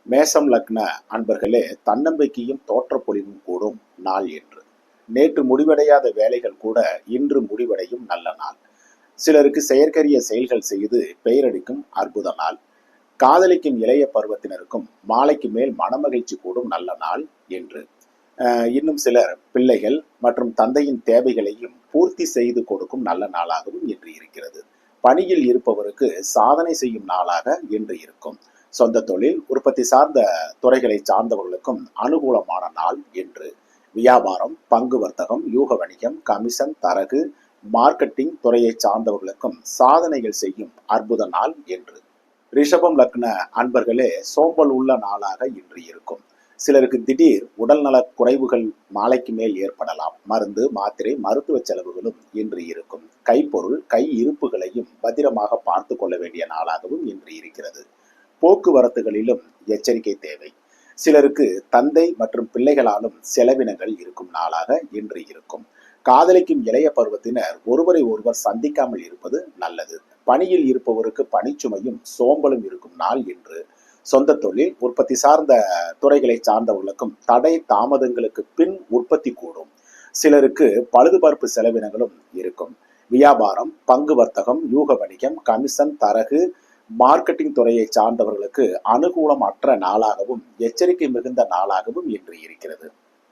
மேசம் லக்ன அன்பர்களே, தன்னம்பிக்கையும் தோற்றப்பொழிவும் கூடும் நாள் என்று. நேற்று முடிவடையாத வேலைகள் கூட இன்று முடிவடையும் நல்ல நாள். சிலருக்கு செயற்கரிய செயல்கள் செய்து பெயரடிக்கும் அற்புத நாள். காதலிக்கும் இளைய பருவத்தினருக்கும் மாலைக்கு மேல் மனமகிழ்ச்சி கூடும் நல்ல நாள் என்று. இன்னும் சிலர் பிள்ளைகள் மற்றும் தந்தையின் தேவைகளையும் பூர்த்தி செய்து கொடுக்கும் நல்ல நாளாகவும் இன்று இருக்கிறது. பணியில் இருப்பவருக்கு சாதனை செய்யும் நாளாக இன்று இருக்கும். சொந்த தொழில், உற்பத்தி சார்ந்த துறைகளை சார்ந்தவர்களுக்கும் அனுகூலமான நாள் என்று. வியாபாரம், பங்கு வர்த்தகம், யூக வணிகம், கமிஷன், தரகு, மார்க்கெட்டிங் துறையை சார்ந்தவர்களுக்கும் சாதனைகள் செய்யும் அற்புத நாள் என்று. ரிஷபம் லக்ன அன்பர்களே, சோம்பல் உள்ள நாளாக இன்று இருக்கும். சிலருக்கு திடீர் உடல்நல குறைவுகள் மாலைக்கு மேல் ஏற்படலாம். மருந்து, மாத்திரை, மருத்துவ செலவுகளும் இன்று இருக்கும். கைப்பொருள், கை இருப்புகளையும் பத்திரமாக பார்த்து கொள்ள வேண்டிய நாளாகவும் இன்று இருக்கிறது. போக்குவரத்துகளிலும் எச்சரிக்கை தேவை. சிலருக்கு தந்தை மற்றும் பிள்ளைகளாலும் செலவினங்கள் இருக்கும் நாளாக இன்று இருக்கும். காதலிக்கும் இளைய பருவத்தினர் ஒருவரை ஒருவர் சந்திக்காமல் இருப்பது நல்லது. பணியில் இருப்பவருக்கு பணிச்சுமையும் சோம்பலும் இருக்கும் நாள் என்று. சொந்த தொழில், உற்பத்தி சார்ந்த துறைகளை சார்ந்தவர்களுக்கும் தடை தாமதங்களுக்கு பின் உற்பத்தி கூடும். சிலருக்கு பழுதுபார்ப்பு செலவினங்களும் இருக்கும். வியாபாரம், பங்கு வர்த்தகம், யூக வணிகம், கமிஷன், தரகு, மார்க்கெட்டிங் துறையை சார்ந்தவர்களுக்கு அனுகூலம் அற்ற நாளாகவும் எச்சரிக்கை மிகுந்த நாளாகவும் இன்று இருக்கிறது.